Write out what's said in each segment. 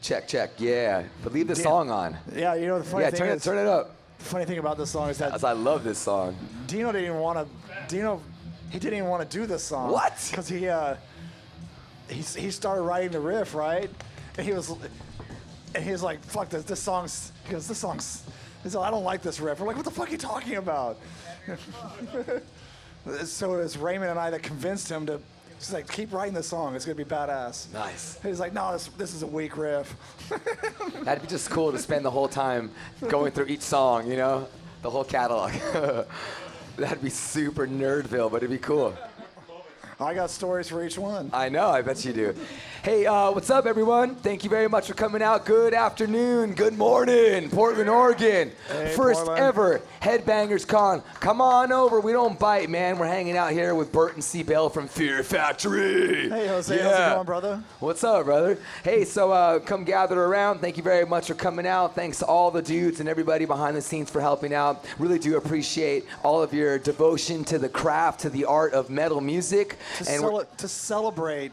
Check, check. Yeah. But leave the song on. Yeah, you know the funny thing is, turn it up. the funny thing about this song is that I love this song. Dino didn't even want to do this song. What? Because he started writing the riff, right? And he was like, fuck this. This song's. He goes, this song's. He's like, I don't like this riff. We're like, what the fuck are you talking about? So it was Raymond and I that convinced him to. She's like, keep writing this song. It's gonna be badass. Nice. He's like, no, this is a weak riff. That'd be just cool to spend the whole time going through each song, you know, the whole catalog. That'd be super nerdville, but it'd be cool. I got stories for each one. I know, I bet you do. Hey, what's up, everyone? Thank you very much for coming out. Good afternoon, good morning, Portland, Oregon. Hey, First Portland. ever Headbangers Con. Come on over. We don't bite, man. We're hanging out here with Burton C. from Fear Factory. Hey, Jose, how's it going, brother? What's up, brother? Hey, so come gather around. Thank you very much for coming out. Thanks to all the dudes and everybody behind the scenes for helping out. Really do appreciate all of your devotion to the craft, to the art of metal music. To celebrate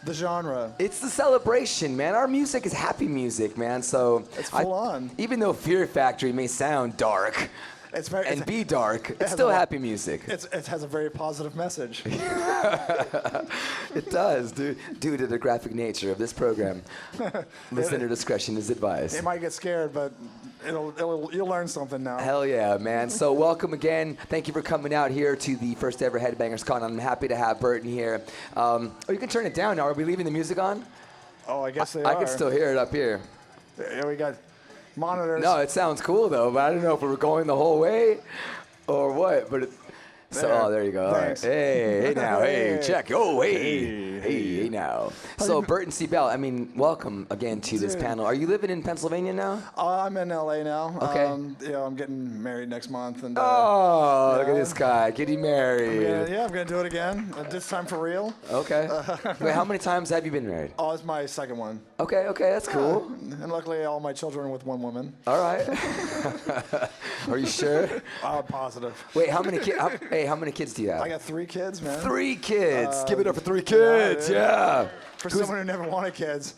the genre. It's the celebration, man. Our music is happy music, man. So it's full on. Even though Fear Factory may sound dark be dark, it's still happy music. It has a very positive message. It does, due to the graphic nature of this program. Listener discretion is advised. It might get scared, but you'll learn something now. Hell yeah, man. So welcome again. Thank you for coming out here to the first ever Headbangers Con. I'm happy to have Burton here. You can turn it down now. Are we leaving the music on? Oh, I guess they are. I can still hear it up here. Yeah, we got monitors. No, it sounds cool though, but I don't know if we were going the whole way or what. But there you go. Thanks. All right. Hey now, hey, check. Oh, hey now. So Burton C. Bell, I mean, welcome again to this panel. Are you living in Pennsylvania now? I'm in LA now. Okay. I'm getting married next month. And look at this guy getting married. I'm gonna do it again. This time for real. Okay. Wait, how many times have you been married? Oh, it's my second one. Okay, that's cool. And luckily, all my children are with one woman. All right. Are you sure? Positive. Wait, how many kids? How many kids do you have? I got 3 kids, man. 3 kids. Give it up for 3 kids. Yeah. For someone who never wanted kids,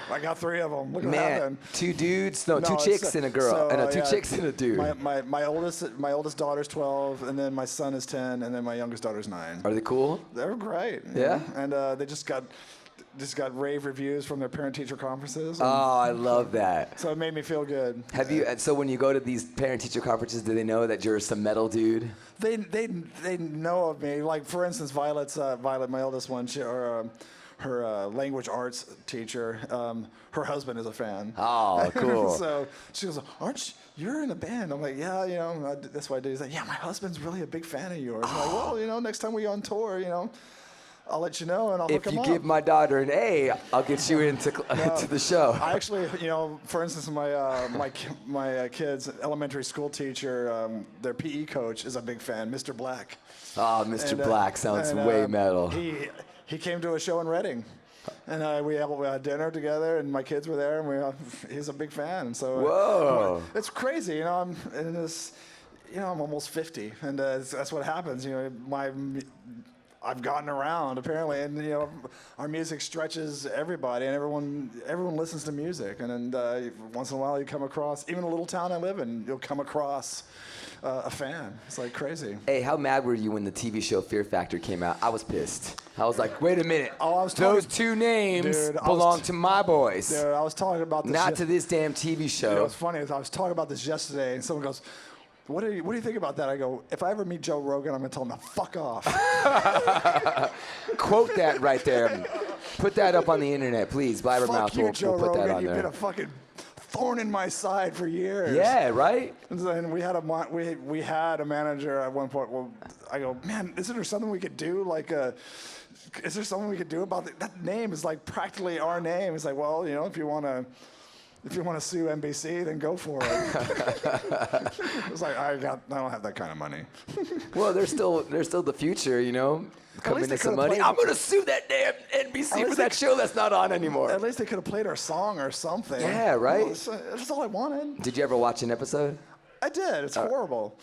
I got 3 of them. Look what happened. 2 dudes? No, 2 chicks and a girl. So, 2 chicks and a dude. My oldest daughter's 12, and then my son is 10, and then my youngest daughter's 9. Are they cool? They're great. Yeah. And they just got rave reviews from their parent-teacher conferences. Oh, I love that. So it made me feel good. Have you? So when you go to these parent-teacher conferences, do they know that you're some metal dude? They know of me. Like for instance, Violet, my eldest one, her language arts teacher, her husband is a fan. Oh, cool. So she goes, you're in a band? I'm like, yeah, that's what I do. He's like, yeah, my husband's really a big fan of yours. I'm like, well, next time we on tour, I'll let you know, and I'll hook him up. If you give my daughter an A, I'll get you into to the show. I actually, for instance, my kids' elementary school teacher, their PE coach is a big fan, Mr. Black. Oh, Mr. Black sounds way metal. He came to a show in Reading, and we had dinner together, and my kids were there, and he's a big fan. So whoa, it's crazy, I'm in this. I'm almost 50, and that's what happens. I've gotten around apparently, and our music stretches everybody, and everyone listens to music, and once in a while you come across, even a little town I live in, you'll come across a fan. It's like crazy. Hey, how mad were you when the TV show Fear Factory came out? I was pissed. I was like, wait a minute. Those 2 names belong to my boys. Dude, I was talking about this. Not to this damn TV show. What's funny is I was talking about this yesterday, and someone goes, What do you think about that? I go, if I ever meet Joe Rogan, I'm going to tell him to fuck off. Quote that right there. Put that up on the internet, please. Blabbermouth will put that on there. You've been a fucking thorn in my side for years. Yeah, right? And we had a manager at one point. Well, I go, man, isn't there something we could do? Is there something we could do about that name? Is like practically our name. It's like, well, if you want to sue NBC, then go for it. It's like I don't have that kind of money. Well, there's still the future, coming to some money. I'm gonna sue that damn NBC for that show that's not on anymore. At least they could have played our song or something. Yeah, right. Well, that's all I wanted. Did you ever watch an episode? I did. It's horrible.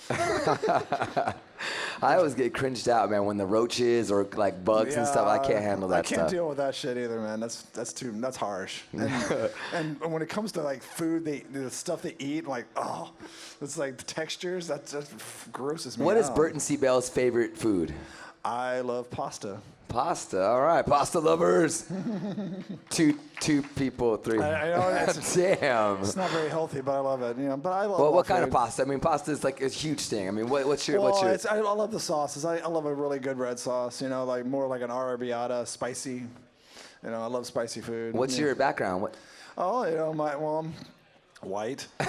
I always get cringed out, man, when the roaches or like bugs and stuff. I can't handle that I can't stuff. deal with that shit either, man. That's harsh. And when it comes to like food, the stuff they eat, like it's like the textures. That just grosses me out. What is Burton C. Bell's favorite food? I love pasta. Pasta, all right, pasta lovers. two people, three. I know Damn. it's not very healthy, but I love it. But I love. Well, what food. kind of pasta? I mean, pasta is like a huge thing. I mean, what's your? I love the sauces. I love a really good red sauce. Like more like an arrabbiata, spicy. I love spicy food. What's your background? What? Oh, my white. No,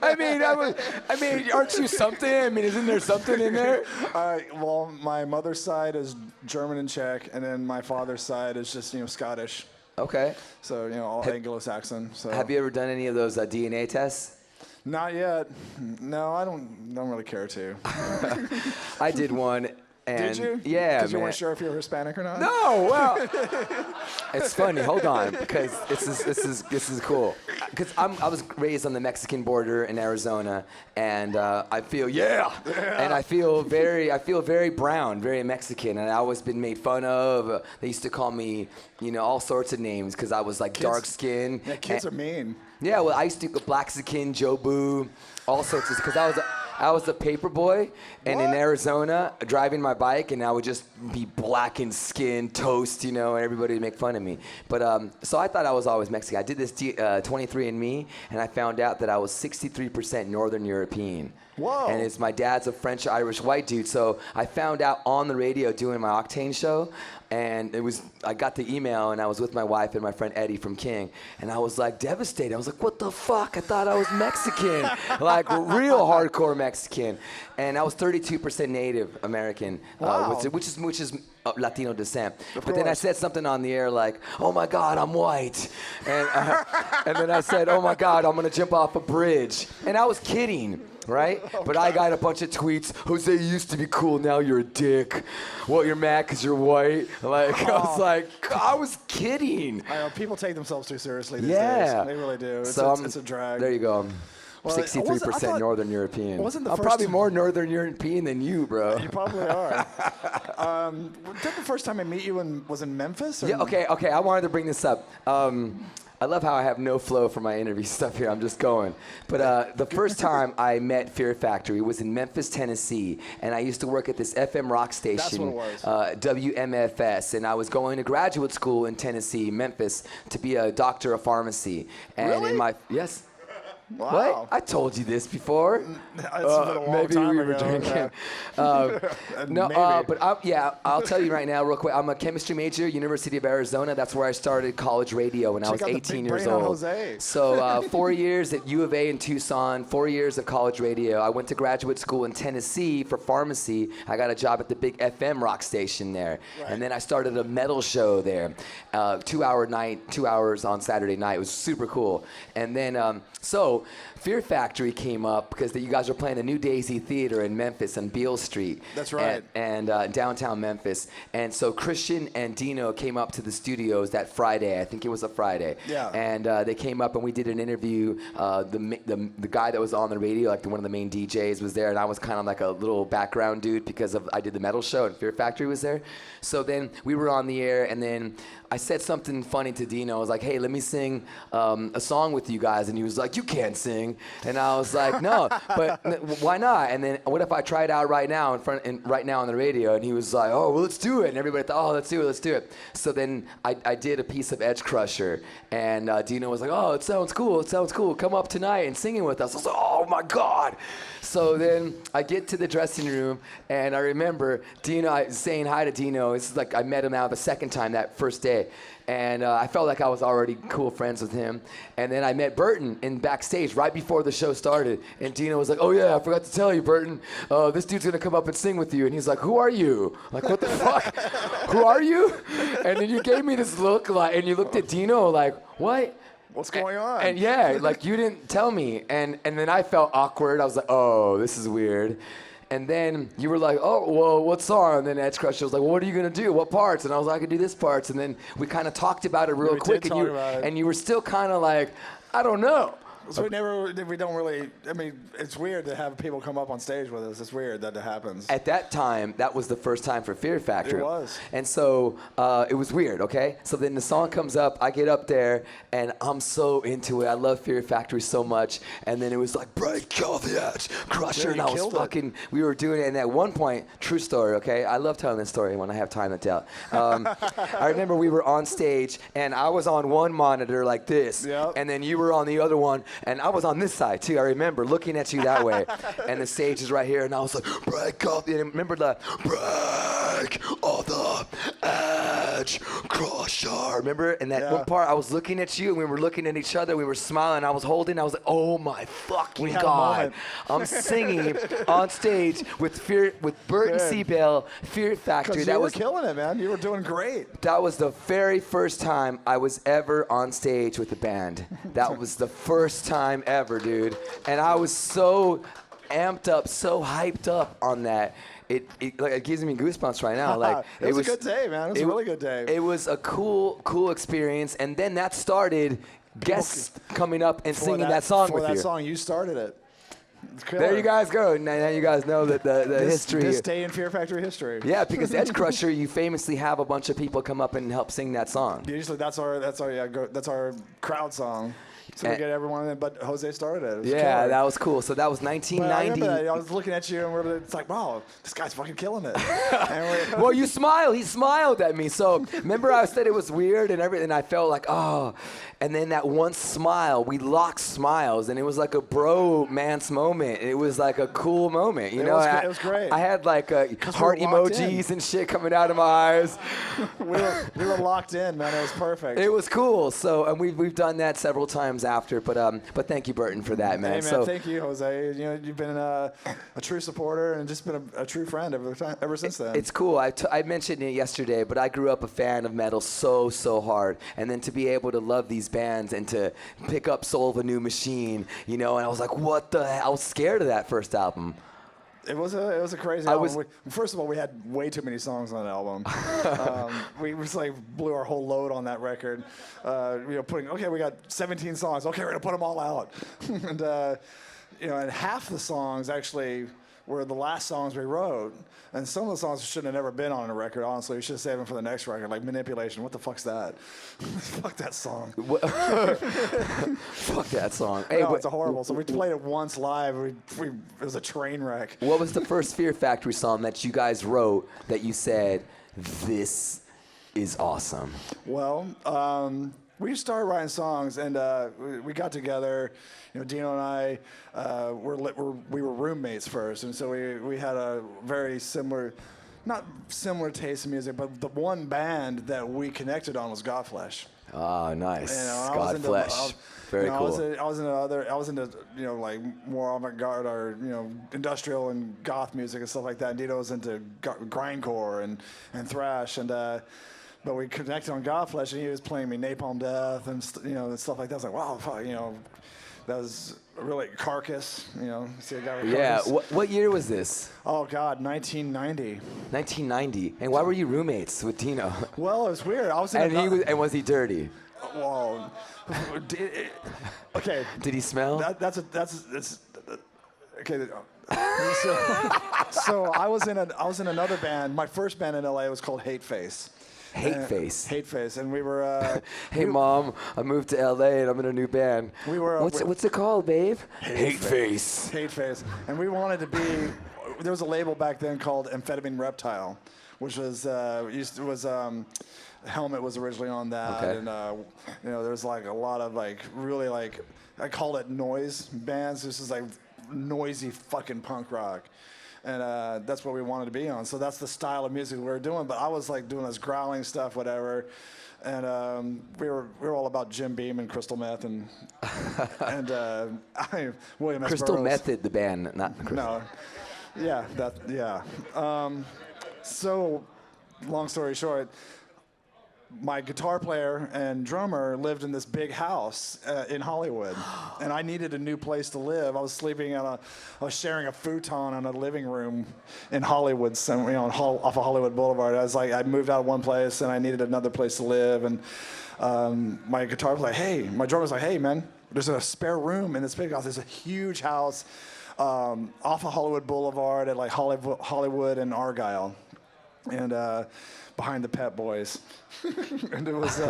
I mean, aren't you something? I mean, isn't there something in there? Well, my mother's side is German and Czech, and then my father's side is just Scottish. Okay. So all Anglo-Saxon. So. Have you ever done any of those DNA tests? Not yet. No, I don't really care to. I did one. And did you? Yeah, because you weren't sure if you were Hispanic or not. No, well, it's funny. Hold on, because this is cool. Because I was raised on the Mexican border in Arizona, and I feel and I feel very brown, very Mexican, and I always been made fun of. They used to call me, all sorts of names because I was like dark skinned. Yeah, kids are mean. Yeah, well, I used to go Blaxican, Jobu, all sorts of, because I was a paper boy, and in Arizona, driving my bike, and I would just be blackened skin, toast, and everybody would make fun of me. But so I thought I was always Mexican. I did this 23andMe, and I found out that I was 63% Northern European. Whoa. And it's my dad's a French Irish white dude. So I found out on the radio doing my Octane show, and I got the email, and I was with my wife and my friend Eddie from King, and I was like devastated. I was like, what the fuck? I thought I was Mexican, like real hardcore Mexican. And I was 32% Native American, which is Latino descent. But then I said something on the air like, oh my God, I'm white. And then I said, oh my God, I'm gonna jump off a bridge. And I was kidding. Right? Okay. But I got a bunch of tweets. Jose, you used to be cool. Now you're a dick. Well, you're mad because you're white. I was kidding. I know. People take themselves too seriously these days. They really do. It's a drag. There you go. 63% Northern European. I'm probably more Northern European than you, bro. You probably are. Did the first time I meet you was in Memphis? Or? Yeah, okay. I wanted to bring this up. I love how I have no flow for my interview stuff here. I'm just going. But the first time I met Fear Factory was in Memphis, Tennessee. And I used to work at this FM rock station, WMFS. And I was going to graduate school in Tennessee, Memphis, to be a doctor of pharmacy. And really? Yes. Wow. What? I told you this before. Maybe we were drinking. I'll tell you right now, real quick. I'm a chemistry major, University of Arizona. That's where I started college radio when I was 18 years old. Jose. So 4 years at U of A in Tucson, 4 years of college radio. I went to graduate school in Tennessee for pharmacy. I got a job at the big FM rock station there. Right. And then I started a metal show there, 2 hours on Saturday night. It was super cool. And then, so Fear Factory came up because you guys were playing the New Daisy Theater in Memphis on Beale Street. That's right. And downtown Memphis. And so Christian and Dino came up to the studios that Friday. I think it was a Friday. Yeah. And they came up and we did an interview. The guy that was on the radio, like one of the main DJs, was there, and I was kind of like a little background dude because I did the metal show and Fear Factory was there. So then we were on the air, and then I said something funny to Dino. I was like, hey, let me sing a song with you guys. And he was like, you can't sing. And I was like, no, but why not? And then what if I try it out right now right now on the radio? And he was like, oh, well, let's do it. And everybody thought, oh, let's do it. So then I did a piece of Edge Crusher. And Dino was like, oh, it sounds cool. Come up tonight and sing it with us. I was like, oh, my God. So then I get to the dressing room, and I remember saying hi to Dino. This is like I met him now the second time that first day. And I felt like I was already cool friends with him. And then I met Burton in backstage right before the show started. And Dino was like, oh, yeah, I forgot to tell you, Burton. This dude's going to come up and sing with you. And he's like, who are you? Like, what the fuck? Who are you? And then you gave me this look, and you looked at Dino like, what? What's going on? And yeah, like you didn't tell me. And then I felt awkward. I was like, oh, this is weird. And then you were like, oh, well, what song? And then Edge Crusher was like, well, what are you going to do? What parts? And I was like, I could do this parts. And then we kind of talked about it real quick. And you were still kind of like, I don't know. So we don't really, I mean, it's weird to have people come up on stage with us. It's weird that it happens. At that time, that was the first time for Fear Factor. It was. And so it was weird, okay? So then the song comes up, I get up there, and I'm so into it. I love Fear Factory so much. And then it was like, break off the edge, crusher. And I was fucking, we were doing it. And at one point, true story, okay? I love telling this story when I have time to tell. I remember we were on stage, and I was on one monitor like this. Yep. And then you were on the other one, and I was on this side too. I remember looking at you that way. And the stage is right here, and I was like, break off. And remember the break of the edge, crusher. Remember? And that one part, I was looking at you, and we were looking at each other. We were smiling. I was holding. I was like, oh my fucking God. I'm singing on stage with Burton C. Fear Factory. That was killing it, man. You were doing great. That was the very first time I was ever on stage with a band. That was the first time ever, dude. And I was so amped up, so hyped up on that. It gives me goosebumps right now. Like it was a good day, man. It was a really good day. It was a cool experience. And then that started guests coming up and singing that song with you. For that song, you started it. There you guys go. Now you guys know that the history. This day in Fear Factory history. Yeah, because Edge Crusher, you famously have a bunch of people come up and help sing that song. Usually that's our crowd song. So we get everyone in, but Jose started it. Yeah, that was cool. So that was 1990. I remember that. I was looking at you, and it's like, wow, this guy's fucking killing it. Well, you smiled. He smiled at me. So remember I said it was weird and everything. I felt like, oh. And then that one smile, we locked smiles, and it was like a bromance moment. It was like a cool moment, you know. It was great. I had like heart emojis and shit coming out of my eyes. we were locked in, man. It was perfect. It was cool. So, and we've done that several times after. But thank you, Burton, for that, man. Hey, man, thank you, Jose. You know, you've been a true supporter and just been a true friend ever since then. It's cool. I mentioned it yesterday, but I grew up a fan of metal so hard, and then to be able to love these bands and to pick up Soul of a New Machine, you know, and I was like, what the hell? I was scared of that first album. It was a crazy album. First of all, we had way too many songs on the album. We just like blew our whole load on that record. We got 17 songs. Okay, we're gonna put them all out. And half the songs actually were the last songs we wrote. And some of the songs shouldn't have never been on a record, honestly. We should have saved them for the next record, like Manipulation. What the fuck's that? Fuck that song. Fuck that song. Hey, no, it's horrible. So we played it once live. It was a train wreck. What was the first Fear Factory song that you guys wrote that you said, this is awesome? Well, we started writing songs, and we got together. You know, Dino and I we were roommates first, and so we had a very similar, not similar taste in music, but the one band that we connected on was Godflesh. Oh, nice. Godflesh. Very cool. I was into like more avant-garde or industrial and goth music and stuff like that. And Dino was into grindcore and thrash but we connected on Godflesh, and he was playing me Napalm Death and stuff like that. I was like, wow, fuck, that was really Carcass. See a guy with Carcass. Yeah. What year was this? Oh God, 1990. 1990. And why were you roommates with Dino? Well, it was weird. I was in and was he dirty? Well, okay. Did he smell? That's okay. So I was in another band. My first band in LA was called Hate Face. Hate Face, and we were. Hey, Mom, I moved to LA and I'm in a new band. We were. What's it called, babe? Hate Face. Hate Face, and we wanted to be. There was a label back then called Amphetamine Reptile, which was Helmet was originally on that, okay. And there was like a lot of like really like I call it noise bands. This is like noisy fucking punk rock. And that's what we wanted to be on. So that's the style of music we were doing. But I was like doing this growling stuff, whatever. And we were all about Jim Beam and Crystal Meth and William S. Crystal Burroughs. Method, the band, not Crystal. No. Yeah, so long story short, my guitar player and drummer lived in this big house in Hollywood, and I needed a new place to live. I was sharing a futon in a living room in Hollywood, off of Hollywood Boulevard. I moved out of one place, and I needed another place to live, and my guitar was like, hey, my drummer was like, hey, man, there's a spare room in this big house. There's a huge house off of Hollywood Boulevard at like Hollywood and Argyle, and behind the Pet Boys. And it was,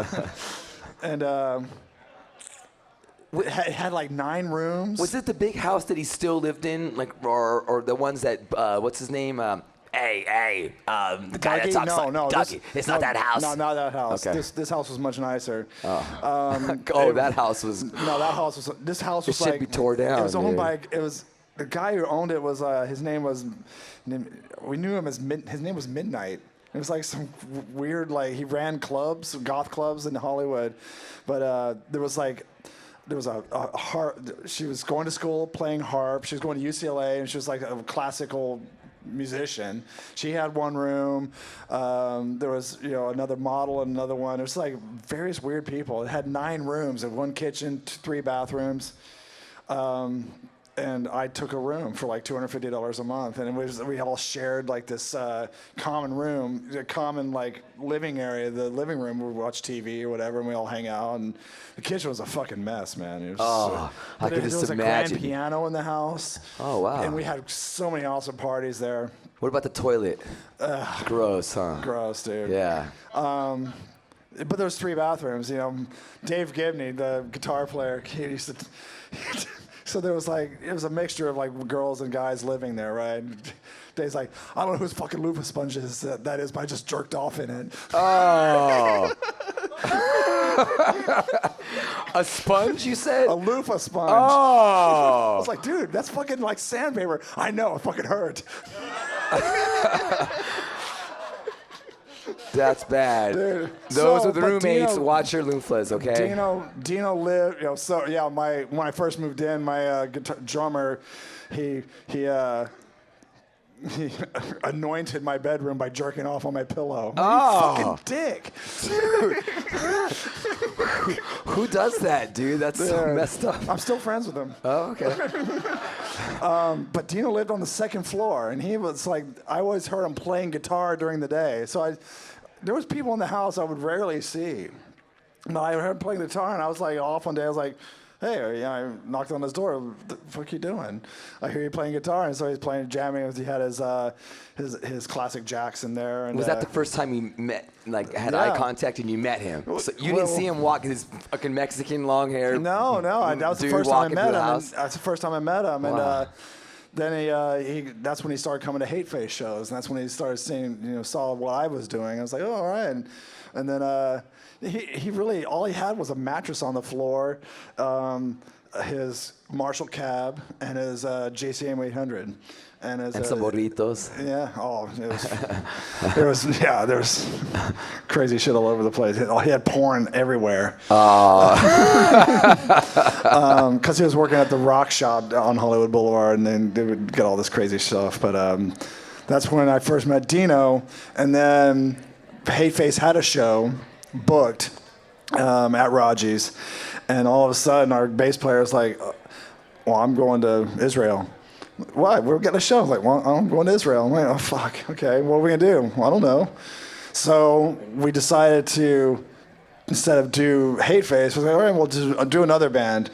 it had like 9 rooms. Was it the big house that he still lived in, like, or the ones that what's his name? The guy that talks like Dougie. It's not that house. No, not that house. Okay. This house was much nicer. That house was. No, that house was. This house was It should like be tore down. It was owned dude. by. It was the guy who owned it was. His name was. We knew him as his name was Midnight. It was like some weird, like he ran clubs, goth clubs in Hollywood, but there was a harp. She was going to school playing harp. She was going to UCLA, and she was like a classical musician. She had one room. There was another model and another one. It was like various weird people. It had 9 rooms and 1 kitchen, 3 bathrooms. And I took a room for like $250 a month, and we all shared like this common room, a common like living area, the living room where we watch TV or whatever, and we all hang out. And the kitchen was a fucking mess, man. It was, I can just there was imagine. a grand piano in the house. Oh wow! And we had so many awesome parties there. What about the toilet? Gross, huh? Gross, dude. Yeah. But there was 3 bathrooms. Dave Gibney, the guitar player, he used to. So there was it was a mixture of like girls and guys living there, right? Dave's like, I don't know whose fucking loofah sponge that is, but I just jerked off in it. Oh. A sponge, you said? A loofah sponge. Oh. I was like, dude, that's fucking like sandpaper. I know, it fucking hurt. That's bad. Dude. Those are the but roommates. Dino, Watch your loofahs, okay? Dino lived. When I first moved in, my drummer, he anointed my bedroom by jerking off on my pillow. Oh, You fucking dick, dude. Who does that, dude? That's so messed up. I'm still friends with him. Oh, okay. But Dino lived on the 2nd floor, and he was like, I always heard him playing guitar during the day. So there was people in the house I would rarely see. And I heard him playing guitar, and I was like off one day. I was like, hey, I knocked on his door. What the fuck you doing? I hear you playing guitar, and so he's playing, jamming. He had his classic jacks in there. And, was that the first time you met, had eye contact and you met him? So you didn't see him walk his fucking Mexican long hair? No, that was the first time I met him. That's the first time I met him, and then that's when he started coming to Hate Face shows, and that's when he started seeing, saw what I was doing. I was like, oh, all right, and then. He really, all he had was a mattress on the floor, his Marshall cab, and his JCM 800. And some burritos. Yeah. Oh, there's crazy shit all over the place. He had porn everywhere. Because he was working at the rock shop on Hollywood Boulevard, and then they would get all this crazy stuff. But that's when I first met Dino, and then Hate Face had a show booked at Raji's, and all of a sudden our bass player is like, well, I'm going to Israel. Why? We're getting a show. Like, well, I'm going to Israel. I'm like, oh, fuck. Okay, what are we going to do? Well, I don't know. So we decided to, instead of do Hate Face, we're like, all right, we'll do another band.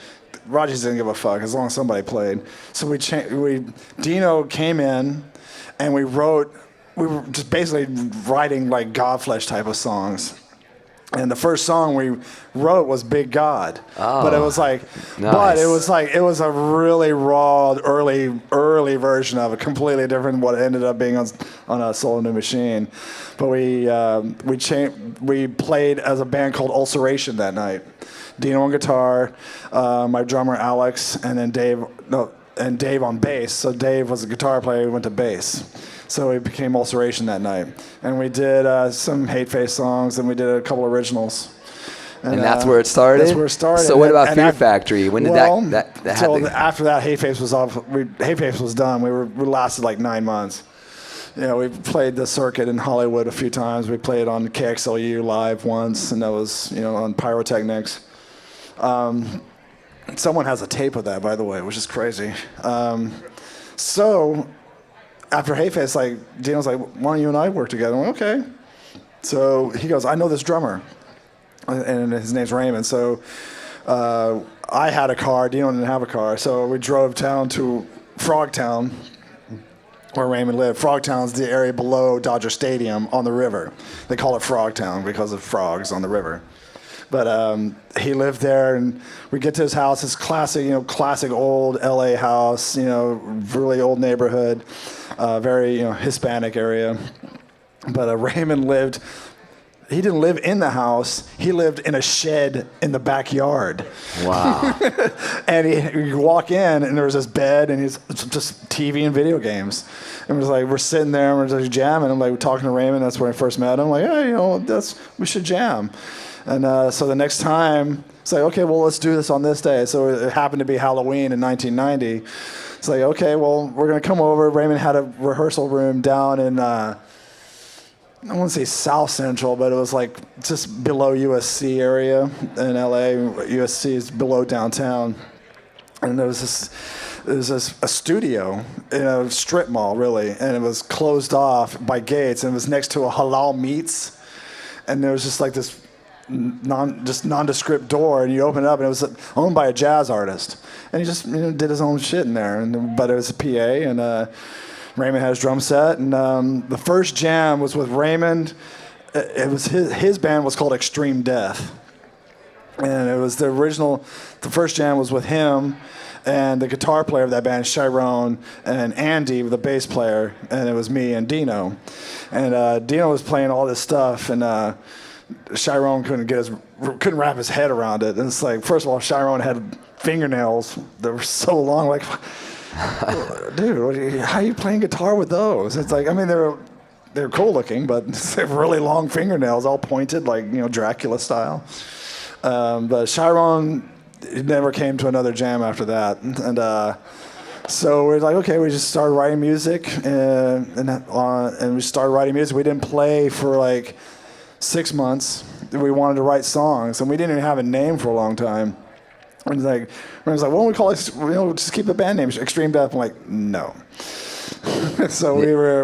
Raji's didn't give a fuck as long as somebody played. So Dino came in, and we were just basically writing like Godflesh type of songs. And the first song we wrote was Big God. Oh, but it was like, nice. It was a really raw, early version of it, completely different than what it ended up being on a Soul New Machine. But we played as a band called Ulceration that night. Dino on guitar, my drummer Alex, and then Dave on bass. So Dave was a guitar player, we went to bass. So we became Ulceration that night. And we did some Hate Face songs, and we did a couple originals. And that's where it started? That's where it started. So what about Fear Factory? When did that happen? After that, Hate Face was off. Hate Face was done. We lasted like 9 months. We played the circuit in Hollywood a few times. We played on KXLU live once, and that was on Pyrotechnics. Someone has a tape of that, by the way, which is crazy. So after Hate Face, Dino's like, why don't you and I work together? I'm like, okay. So he goes, I know this drummer. and his name's Raymond. So I had a car. Dino didn't have a car, so we drove down to Frogtown, where Raymond lived. Frogtown's the area below Dodger Stadium on the river. They call it Frogtown because of frogs on the river. But he lived there, and we get to his house. It's classic, classic old LA house, really old neighborhood, very, Hispanic area. But Raymond lived. He didn't live in the house. He lived in a shed in the backyard. Wow. And you walk in, and there was this bed, and he's just TV and video games. And we're sitting there, and we're just jamming. I'm like, talking to Raymond. That's when I first met him. I'm like, hey, we should jam. And so the next time, it's like, okay, well, let's do this on this day. So it happened to be Halloween in 1990. It's like, okay, well, we're going to come over. Raymond had a rehearsal room down in, I wouldn't say South Central, but it was like just below USC area in LA. USC is below downtown. And there was a studio in a strip mall, really. And it was closed off by gates. And it was next to a Halal Meats. And there was just like this nondescript door, and you open it up, and it was owned by a jazz artist, and he just did his own shit in there. But it was a PA, and Raymond had his drum set, and the first jam was with Raymond. It was his band was called Extreme Death, and it was the first jam was with him and the guitar player of that band, Chiron, and Andy, the bass player, and it was me and Dino, and Dino was playing all this stuff, and Chiron couldn't wrap his head around it. And it's like, first of all, Chiron had fingernails that were so long. Like, dude, how are you playing guitar with those? It's like, I mean, they're cool looking, but they're really long fingernails, all pointed, like Dracula style. But Chiron never came to another jam after that, and so we're like, okay, we just started writing music, and we started writing music. We didn't play for like 6 months. We wanted to write songs, and we didn't even have a name for a long time. And like, why don't we call it? Just keep the band name Extreme Death. I'm like, no. So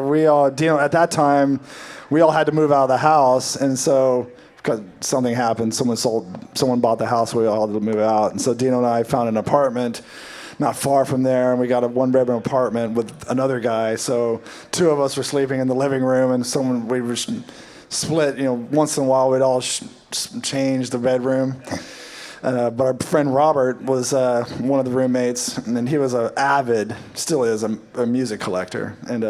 we all, at that time, we all had to move out of the house, and so because something happened, someone bought the house, we all had to move out, and so Dino and I found an apartment not far from there, and we got a one-bedroom apartment with another guy. So 2 of us were sleeping in the living room, and we were split, once in a while we'd all change the bedroom. But our friend Robert was one of the roommates, and then he was still is a music collector. And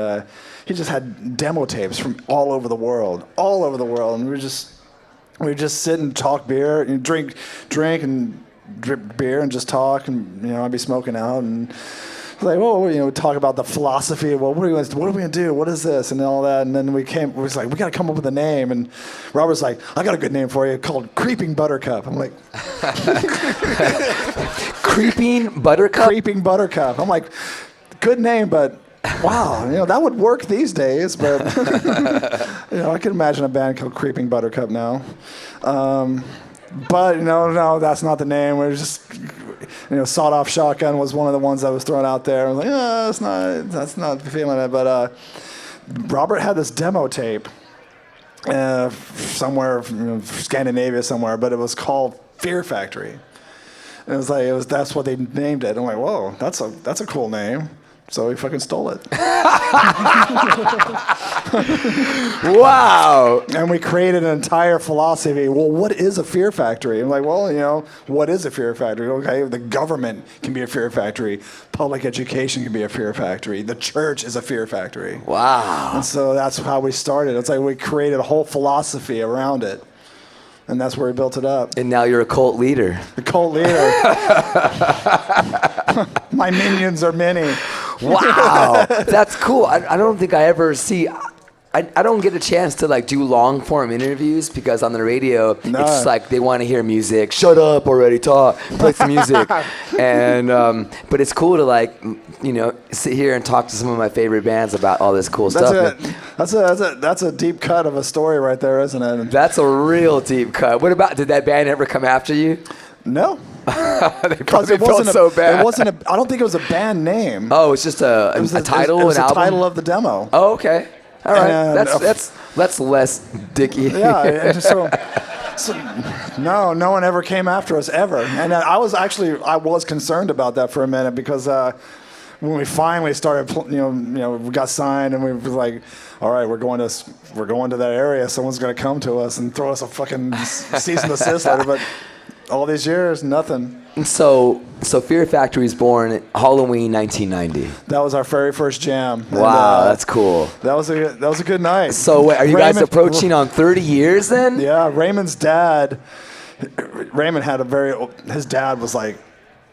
he just had demo tapes from all over the world. And we would just sit and talk beer, and drink and drip beer and just talk, and I'd be smoking out, and like, talk about the philosophy. Well, what are we gonna do? What is this and all that? And then we was like, we gotta come up with a name. And Robert's like, I got a good name for you called Creeping Buttercup. I'm like, Creeping Buttercup. Creeping Buttercup. I'm like, good name, but wow, that would work these days. But I can imagine a band called Creeping Buttercup now. But no, that's not the name. We're just, Sawed-Off Shotgun was one of the ones that was thrown out there. I was like, that's not feeling it. But Robert had this demo tape somewhere, Scandinavia somewhere, but it was called Fear Factory. And that's what they named it. I'm like, whoa, that's a cool name. So we fucking stole it. Wow. And we created an entire philosophy. Well, what is a fear factory? I'm like, what is a fear factory? Okay, the government can be a fear factory. Public education can be a fear factory. The church is a fear factory. Wow. And so that's how we started. It's like we created a whole philosophy around it. And that's where we built it up. And now you're a cult leader. The cult leader. My minions are many. Wow, that's cool. I don't think I ever see. I don't get a chance to do long form interviews because on the radio it's just like they want to hear music. Shut up already, talk. Play some music. And but it's cool to sit here and talk to some of my favorite bands about all this cool stuff. That's a deep cut of a story right there, isn't it? That's a real deep cut. Did that band ever come after you? No. They probably felt so bad. It wasn't I don't think it was a band name. Oh, it's just a title, it was an the album? title of the demo. Oh, okay. All right. And That's less dicky. Yeah. So So, no one ever came after us ever. And I was concerned about that for a minute because when we finally started, we got signed and we were like, all right, we're going to that area. Someone's going to come to us and throw us a fucking cease and desist letter. But all these years, nothing. So Fear Factory was born Halloween 1990. That was our very first jam. Wow, And, that's cool. That was a good night. So wait, are you guys approaching on 30 years then? Yeah, Raymond's dad. Raymond had his dad was like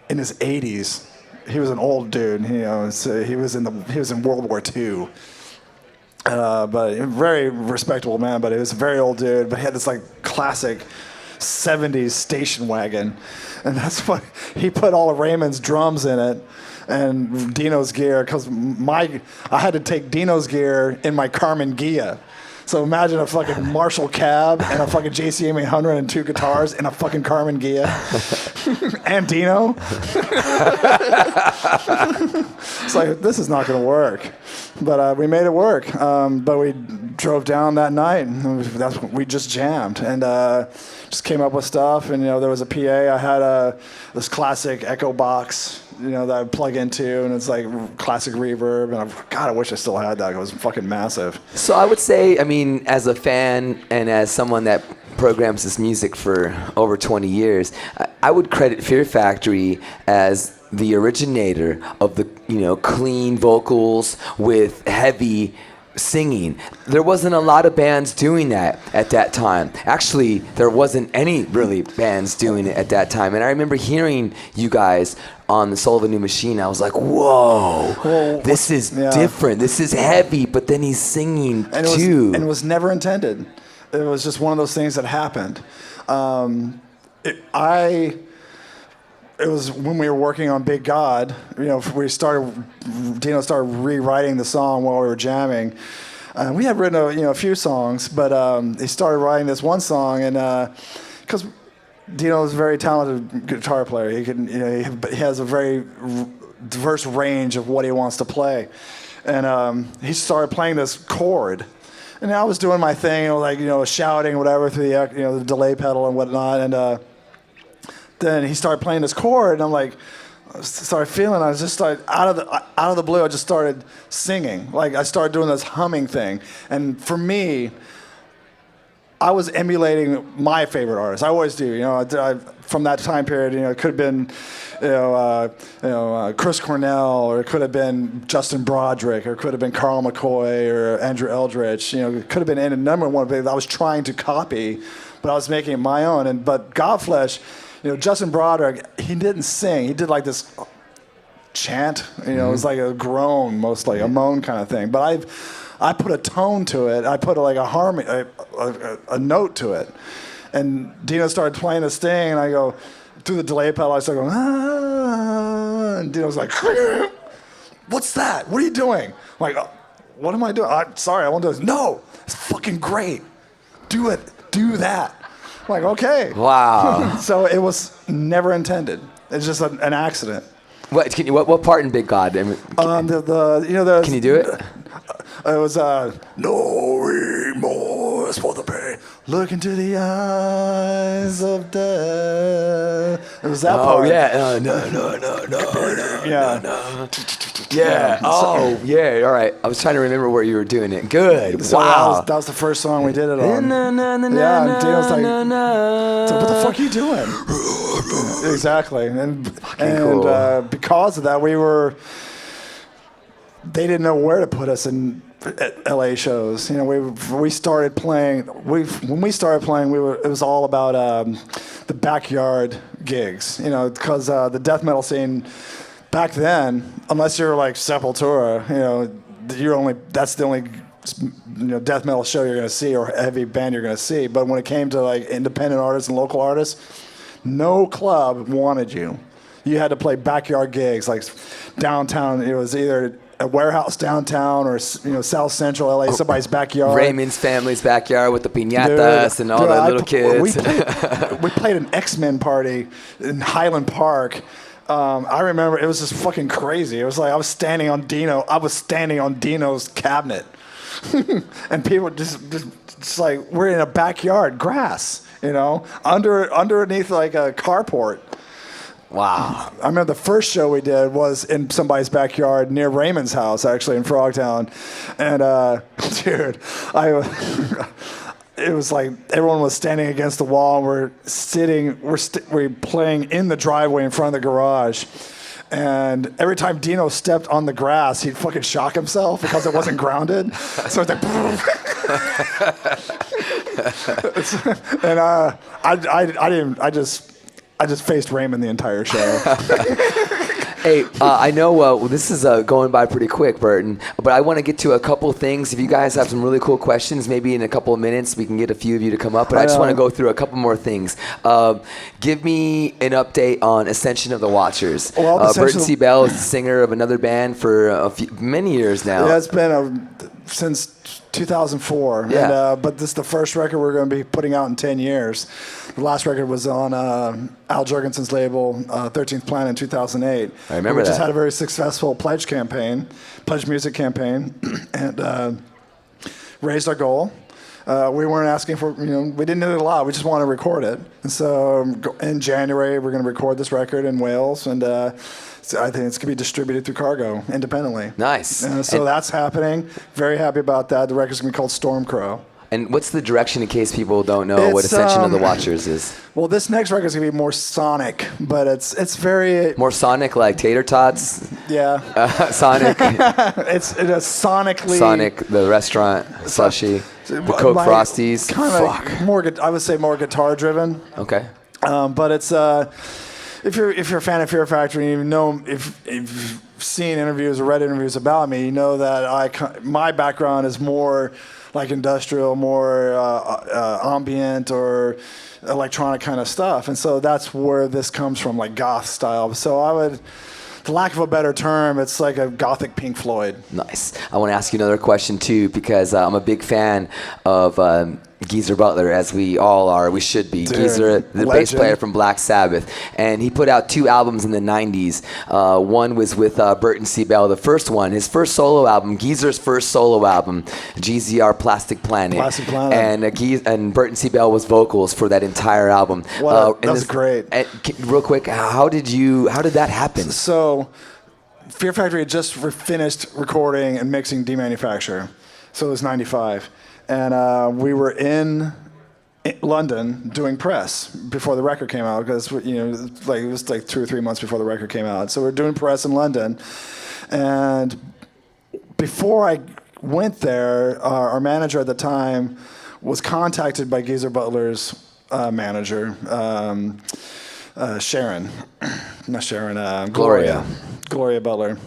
in his 80s. He was an old dude, so he was in World War II. But a very respectable man, but he was a very old dude. But he had this like classic 70s station wagon, and that's what he put all of Raymond's drums in it and Dino's gear, because I had to take Dino's gear in my Carmen Ghia. So imagine a fucking Marshall cab and a fucking JCM 800 and 2 guitars and a fucking Carmen Ghia and Dino. It's like, this is not going to work. But we made it work. But we drove down that night and we just jammed and just came up with stuff. And, there was a PA. I had this classic Echo box, that I plug into, and it's like classic reverb. And I wish I still had that. It was fucking massive. So I would say, as a fan and as someone that programs this music for over 20 years, I would credit Fear Factory as the originator of the, clean vocals with heavy singing. There wasn't a lot of bands doing that at that time. Actually, there wasn't any really bands doing it at that time. And I remember hearing you guys on the Soul of a New Machine. I was like, whoa, this is different. This is heavy, but then he's singing too. And it was never intended. It was just one of those things that happened. It was when we were working on Big God, Dino started rewriting the song while we were jamming. We had written a few songs, but he started writing this one song, and because Dino is a very talented guitar player, he has a very diverse range of what he wants to play, and he started playing this chord. And I was doing my thing, shouting whatever through the delay pedal and whatnot, and then he started playing this chord, and I'm like, I just started out of the blue. I just started singing. Like I started doing this humming thing, and for me, I was emulating my favorite artist. I always do. From that time period, it could have been, Chris Cornell, or it could have been Justin Broderick, or it could have been Carl McCoy, or Andrew Eldritch. It could have been any number of one that I was trying to copy, but I was making it my own. But Godflesh, Justin Broderick, he didn't sing. He did like this chant. It was like a groan, mostly a moan kind of thing. But I put a tone to it. I put a harmony, a note to it. And Dino started playing this thing, and I go through the delay pedal. I started going, ah, and Dino's like, what's that? What are you doing? I'm like, what am I doing? Sorry, I won't do this. No, it's fucking great. Do it. Do that. I'm like, okay. Wow. So it was never intended. It's just an accident. What part in Big God? Can you do it? It was no remorse for the pain. Look into the eyes of death. It was that part. Oh yeah. No. Yeah. Yeah. Oh yeah. All right. I was trying to remember where you were doing it. Good. So wow. That was the first song we did it on. Yeah. And Dino's like, so what the fuck are you doing? Exactly. And cool. Because of that, they didn't know where to put us in LA shows. We started playing. When we started playing, it was all about the backyard gigs. Because the death metal scene back then, unless you're like Sepultura, that's the only death metal show you're gonna see or heavy band you're gonna see. But when it came to like independent artists and local artists, no club wanted you. You had to play backyard gigs like downtown. It was either a warehouse downtown or South Central LA, somebody's backyard. Raymond's family's backyard with the piñatas and all the little kids. We played an X-Men party in Highland Park. I remember it was just fucking crazy. It was like I was standing on Dino's cabinet. and people just like, we're in a backyard, grass, underneath like a carport. Wow. I remember the first show we did was in somebody's backyard near Raymond's house, actually, in Frogtown. And, dude, it was like everyone was standing against the wall, and we're playing in the driveway in front of the garage. And every time Dino stepped on the grass, he'd fucking shock himself because it wasn't grounded. So it's like, and I just faced Raymond the entire show. Hey, I know this is going by pretty quick, Burton, but I want to get to a couple things. If you guys have some really cool questions, maybe in a couple of minutes we can get a few of you to come up, but I just want to go through a couple more things. Give me an update on Ascension of the Watchers. Well, Burton C. Bell is the singer of another band for many years now. Yeah, it's been since 2004. Yeah. But this is the first record we're going to be putting out in 10 years. The last record was on Al Jurgensen's label, 13th Planet, in 2008. I remember that. We just had a very successful pledge music campaign, and raised our goal. We weren't asking for, we didn't need a lot. We just wanted to record it. And so in January, we're going to record this record in Wales, and so I think it's going to be distributed through Cargo independently. Nice. So that's happening. Very happy about that. The record's going to be called Storm Crow. And what's the direction in case people don't know what Ascension of the Watchers is? Well, this next record's going to be more sonic, but it's very... More sonic, like tater tots? Yeah. Sonic? It's sonically... Sonic, the restaurant, slushy, the Coke Frosties. Fuck. I would say more guitar-driven. Okay. But it's... If you're a fan of Fear Factory, and if you've seen interviews or read interviews about me, you know that my background is more like industrial, more ambient or electronic kind of stuff, and so that's where this comes from, like goth style. So for lack of a better term, it's like a gothic Pink Floyd. Nice. I want to ask you another question too, because I'm a big fan of Geezer Butler, as we all are. We should be. Dude, Geezer, the bass player from Black Sabbath, and he put out 2 albums in the 90s. One was with Burton C. Bell, the first one, his first solo album, Geezer's first solo album, GZR Plastic Planet. Plastic Planet. And Burton C. Bell was vocals for that entire album. That was great. Real quick, how did that happen? So, Fear Factory had just finished recording and mixing Demanufacture. So it was 95. And we were in London doing press before the record came out, because it was like 2 or 3 months before the record came out. So we're doing press in London, and before I went there, our manager at the time was contacted by Geezer Butler's manager, Gloria Butler,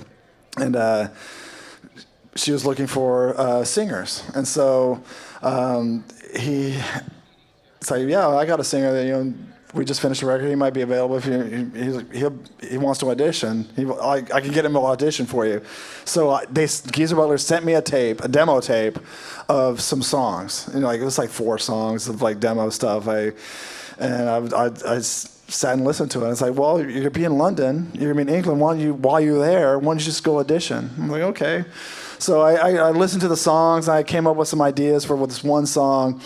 and she was looking for singers, and so he said, "Yeah, I got a singer that we just finished a record. He might be available if he wants to audition. I can get him to audition for you." So Geezer Butler sent me a demo tape of some songs. It was like 4 songs of like demo stuff. I sat and listened to it. It's like, well, you're gonna be in London, you're gonna be in England. While you're there, why don't you just go audition? I'm like, okay. So I listened to the songs, and I came up with some ideas for this one song,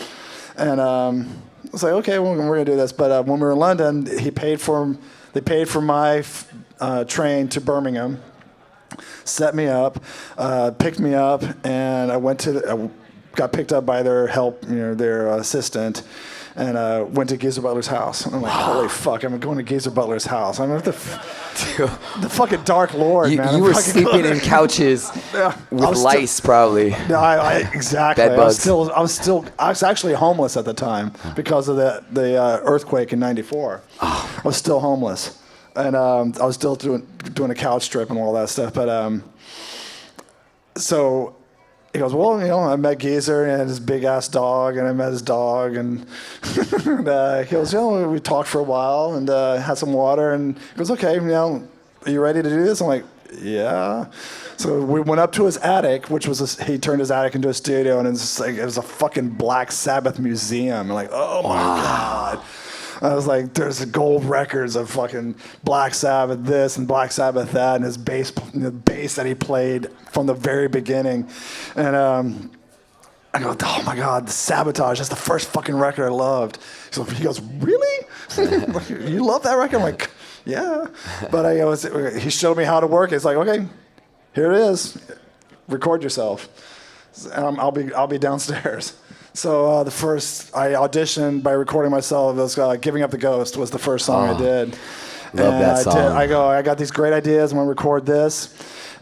and I was like, okay, well, we're gonna do this. But when we were in London, they paid for my train to Birmingham, set me up, picked me up, and I got picked up by their their assistant. And went to Geezer Butler's house. And I'm like, holy fuck, I'm going to Geezer Butler's house. I'm the fucking Dark Lord, man. You were sleeping in couches with lice, probably. No, exactly. Bed bugs. I was actually homeless at the time because of the earthquake in '94. I was still homeless, and I was still doing a couch strip and all that stuff. But so. He goes, well, I met Geezer and his big-ass dog, and I met his dog, and, he goes, we talked for a while and had some water, and he goes, okay, are you ready to do this? I'm like, yeah. So we went up to his attic, which was he turned his attic into a studio, and it was a fucking Black Sabbath museum. I'm like, oh my God. I was like, there's gold records of fucking Black Sabbath this and Black Sabbath that, and his bass that he played from the very beginning. And I go, oh my God, Sabotage, that's the first fucking record I loved. He goes, really? You love that record? I'm like, yeah. But he showed me how to work it. It's like, okay, here it is. Record yourself. And I'll be downstairs. So I auditioned by recording myself. It was Giving Up the Ghost was the first song I did. Love that song. I got these great ideas. I'm going to record this.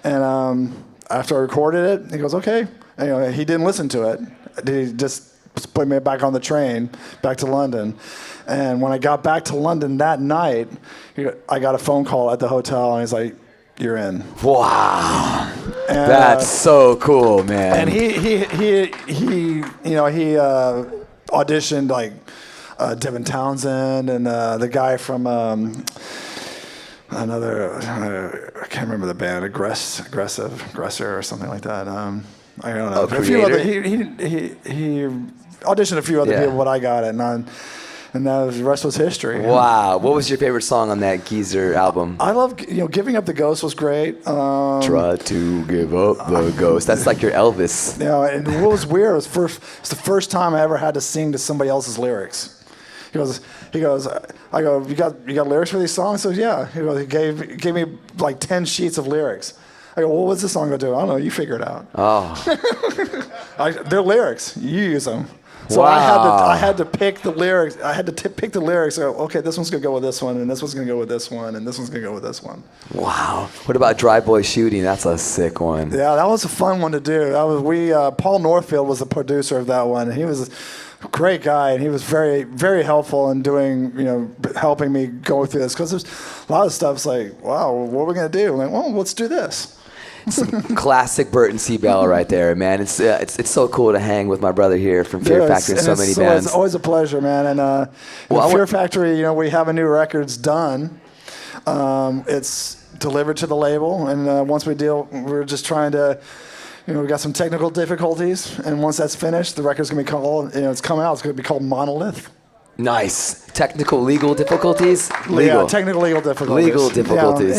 And after I recorded it, he goes, okay. And, he didn't listen to it. He just put me back on the train back to London. And when I got back to London that night, I got a phone call at the hotel, and he's like, "You're in." Wow. And, that's so cool, man. And he auditioned like Devin Townsend and the guy from another I can't remember the band, Aggressor or something like that. I don't know. A few other, he auditioned a few other people, but I got it, and the rest was history. Wow. What was your favorite song on that Geezer album? I love, Giving Up the Ghost was great. Try to give up the ghost. That's like your Elvis. And what was weird was it's the first time I ever had to sing to somebody else's lyrics. He goes. I go, you got lyrics for these songs? So yeah. He goes, he gave me like 10 sheets of lyrics. I go, well, what's this song gonna do? I don't know. You figure it out. Oh. They're lyrics. You use them. So wow. I had to pick the lyrics. I had to pick the lyrics. So, okay, this one's gonna go with this one, and this one's gonna go with this one, and this one's gonna go with this one. Wow. What about Drive Boy Shooting? That's a sick one. Yeah, that was a fun one to do. Paul Northfield was the producer of that one, and he was a great guy, and he was very, very helpful in doing, helping me go through this, because there's a lot of stuff. It's like, wow, what are we gonna do? I'm like, well, let's do this. Some classic Burton C. Bell right there, man. It's so cool to hang with my brother here from Fear Factory and so many bands. It's always a pleasure, man. And Fear Factory, we have a new record's done. It's delivered to the label, and once we're just trying to, we got some technical difficulties, and once that's finished, the record's gonna be called, it's come out. It's gonna be called Monolith. Nice. Technical legal difficulties? Legal. Yeah, technical legal difficulties. Legal difficulties.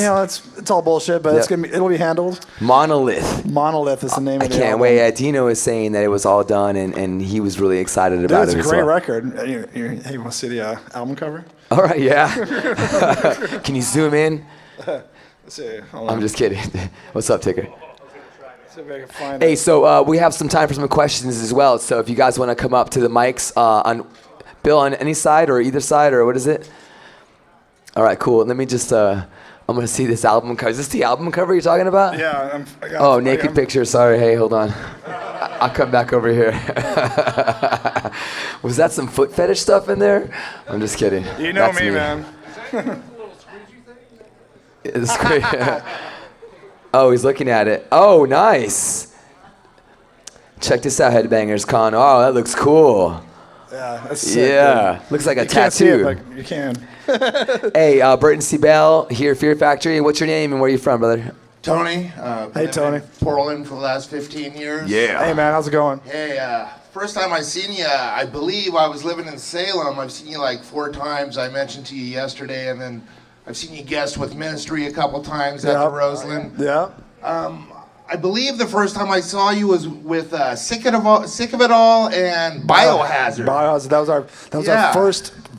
It's all bullshit, but it'll be handled. Monolith. Monolith is the name of the album. I can't wait. Dino is saying that it was all done, and he was really excited about it. It's a great record. Hey, you want to see the album cover? All right, yeah. Can you zoom in? Let's see. Hold on. I'm just kidding. What's up, Ticker? See if I can find Hey, it. so we have some time for some questions as well. So if you guys want to come up to the mics on Bill, on any side or either side, or what is it? All right, cool. Let me just, I'm going to see this album cover. Is this the album cover you're talking about? Yeah. Naked picture. Sorry. Hey, hold on. I'll come back over here. Was that some foot fetish stuff in there? I'm just kidding. You know me, man. It's great. Oh, he's looking at it. Oh, nice. Check this out, Headbangers Con. Oh, that looks cool. Yeah, that's sick. Yeah, looks like a tattoo. Can't see it, but you can. Hey, Burton C. Bell here, Fear Factory. What's your name and where are you from, brother? Tony. Hey, Tony. In Portland for the last 15 years. Yeah. Hey, man, how's it going? Hey, first time I seen you, I believe I was living in Salem. I've seen you like 4 times. I mentioned to you yesterday, and then I've seen you guest with Ministry a couple times at the Roseland. Yeah. I believe the first time I saw you was with Sick of It All and Biohazard. Biohazard.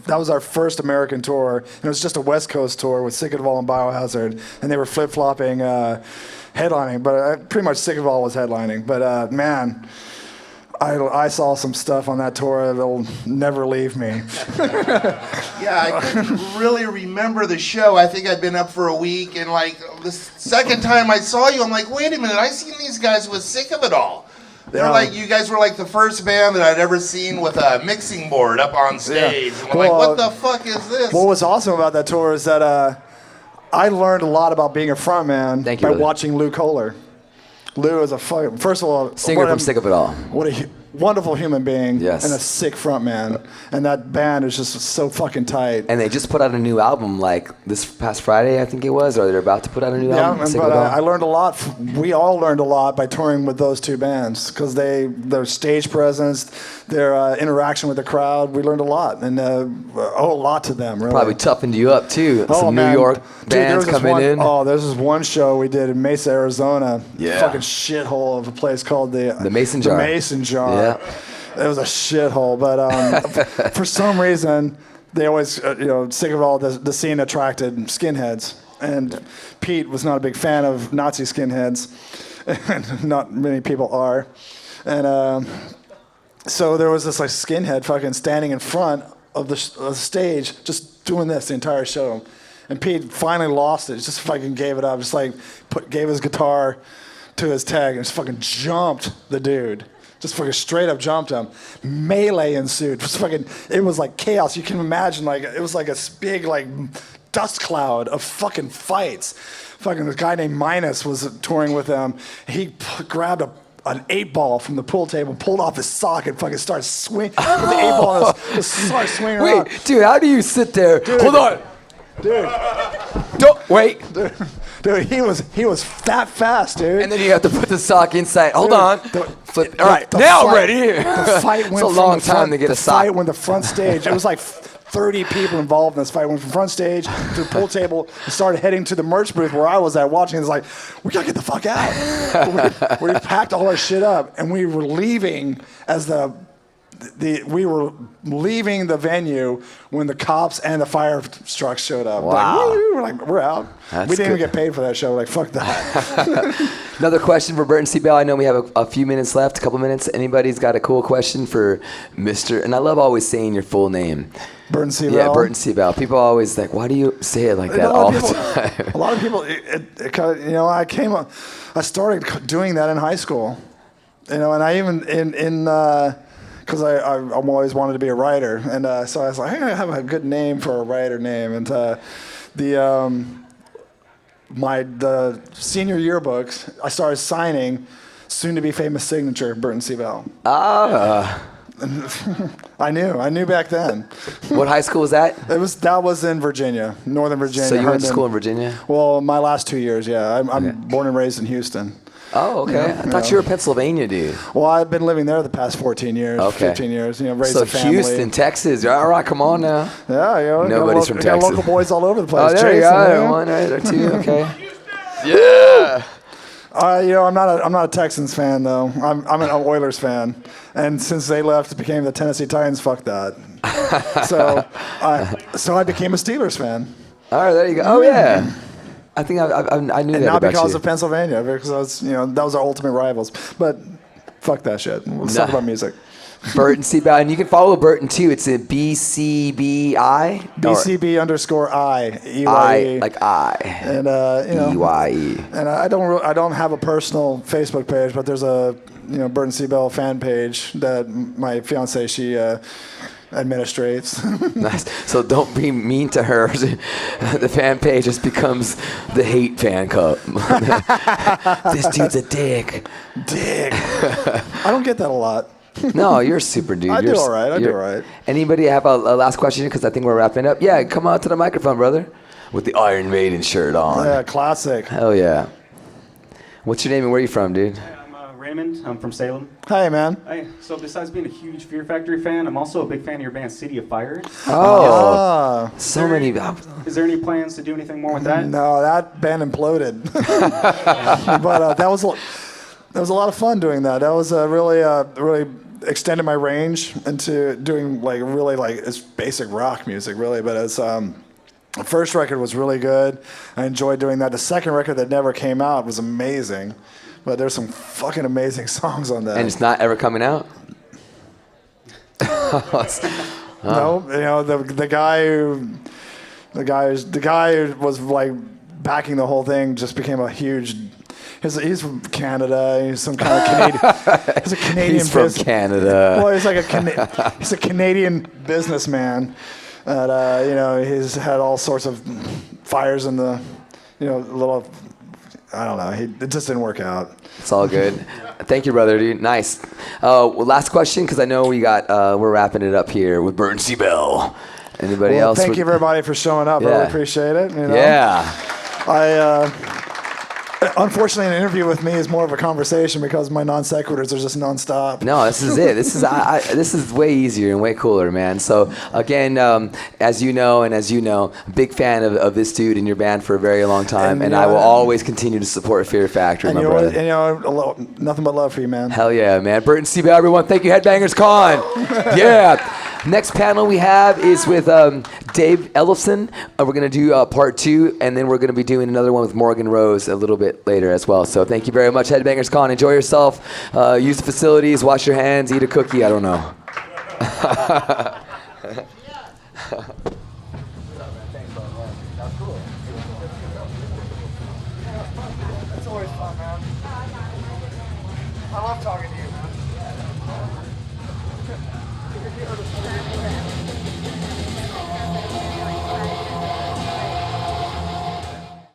That was our first American tour. And it was just a West Coast tour with Sick of It All and Biohazard, and they were flip-flopping headlining. But pretty much Sick of It All was headlining. But man, I saw some stuff on that tour that'll never leave me. Yeah, I couldn't really remember the show. I think I'd been up for a week, and like the second time I saw you, I'm like, wait a minute, I seen these guys with Sick of It All. They're like, you guys were like the first band that I'd ever seen with a mixing board up on stage. Yeah. And I'm like, what the fuck is this? What was awesome about that tour is that I learned a lot about being a frontman by watching Lou Kohler. Lou is a fucking, first of all, singer from Sick of It All. What a wonderful human being, yes, and a sick frontman. And that band is just so fucking tight. And they just put out a new album like this past Friday, I think it was, or they're about to put out a new album. Yeah, but I learned a lot. We all learned a lot by touring with those two bands, because their stage presence, their interaction with the crowd, we learned a lot, and owe a lot to them. Really. Probably toughened you up too. Some New York bands coming in. Oh, there's this one show we did in Mesa, Arizona. Yeah. Fucking shithole of a place called the Mason Jar. The Mason Jar. Yeah. It was a shithole, but for some reason, they always, sick of all the scene attracted skinheads. And Pete was not a big fan of Nazi skinheads, and not many people are. And so there was this like skinhead fucking standing in front of the stage, just doing this the entire show. And Pete finally lost it. Just fucking gave it up. Just like gave his guitar to his tag and just fucking jumped the dude. Just fucking straight up jumped him. Melee ensued. It was like chaos. You can imagine, like, it was like a big, like, dust cloud of fucking fights. Fucking this guy named Minus was touring with them. He grabbed an 8-ball from the pool table, pulled off his sock, and fucking started swinging. With the 8-ball, just started swinging around. Wait, dude, how do you sit there? Dude, hold on. Dude. Don't wait. Dude, he was that fast, dude. And then you have to put the sock inside. Hold on. Flip. All right, the now fight, I'm ready. The fight went it's a from long the front, time to get a sock. The fight went the front stage. It was like 30 people involved in this fight. Went from front stage to the pool table and started heading to the merch booth where I was at watching. It's like, we gotta get the fuck out. we packed all our shit up and we were leaving as we were leaving the venue when the cops and the fire trucks showed up. Wow. We're out. That's we didn't even good. get paid for that show. Like, fuck that. Another question for Burton C. Bell. I know we have a few minutes left, a couple minutes. Anybody's got a cool question for Mr. And I love always saying your full name. Burton C. Bell. Yeah, Burton C. Bell. People always like, why do you say it like that all the time? A lot of people, it kind of, I started doing that in high school, and I even because I'm always wanted to be a writer, and so I was like, I gotta have a good name for a writer name, and the senior yearbooks, I started signing soon to be famous signature Burton C. Bell. I knew back then. What high school was that? That was in Virginia, Northern Virginia. So you went to Herndon. school in Virginia? Well, my last 2 years, yeah. I'm born and raised in Houston. Oh, okay. I thought you were Pennsylvania, dude. Well, I've been living there the past 14 years, 15 years. Raised so a family. Houston, Texas. All right, come on now. Yeah, Nobody's from got Texas. local boys all over the place. Oh, there you Jason, go. yeah. One right or two. Okay. Yeah. I'm not a Texans fan though. I'm an Oilers fan, and since they left, it became the Tennessee Titans. Fuck that. so I became a Steelers fan. All right, there you go. Oh yeah. I think I knew that Not about because you. of Pennsylvania, because I was, that was our ultimate rivals. But fuck that shit. Let's talk about music. Burton C. Bell, and you can follow Burton too. It's a BCBI. BCB_I. EYE. I like I. And EYE. And I don't have a personal Facebook page, but there's a Burton C. Bell fan page that my fiance she administrates. Nice. So don't be mean to her. The fan page just becomes the hate fan club. This dude's a dick. I don't get that a lot. No, you're a super dude. I do all right. Anybody have a last question? Because I think we're wrapping up. Yeah, come on to the microphone, brother. With the Iron Maiden shirt on. Yeah, classic. Hell yeah. What's your name and where are you from, dude? I'm Raymond. I'm from Salem. Hi, man. Hey, so besides being a huge Fear Factory fan, I'm also a big fan of your band City of Fire. Oh, so many. Is there any plans to do anything more with that? No, that band imploded. But that was a lot of fun doing that. That was really extended my range into doing it's basic rock music, really. But it's the first record was really good. I enjoyed doing that. The second record that never came out was amazing. But there's some fucking amazing songs on that. And it's not ever coming out? No, the guy who was like backing the whole thing just became a huge. He's from Canada. He's some kind of Canadian. He's a Canadian. He's from Canada. Well, he's like he's a Canadian businessman. That he's had all sorts of fires in the, little. I don't know. It just didn't work out. It's all good. Thank you, brother, dude. Nice. Last question, because I know we're wrapping it up here with Burton C. Bell. Anybody else? Thank you, everybody, for showing up. Yeah. I really appreciate it. Yeah. Unfortunately, an interview with me is more of a conversation because my non sequiturs are just nonstop. No, this is it. This is this is way easier and way cooler, man. So again, as you know, big fan of this dude in your band for a very long time, and I will always continue to support Fear Factory, my brother. And nothing but love for you, man. Hell yeah, man. Burton C, everyone. Thank you, Headbangers Con. Yeah. Next panel we have is with Dave Ellefson. We're going to do part 2, and then we're going to be doing another one with Morgan Rose a little bit later as well. So thank you very much, Headbangers Con. Enjoy yourself. Use the facilities, wash your hands, eat a cookie. I don't know. That's always fun, man. I love talking to you.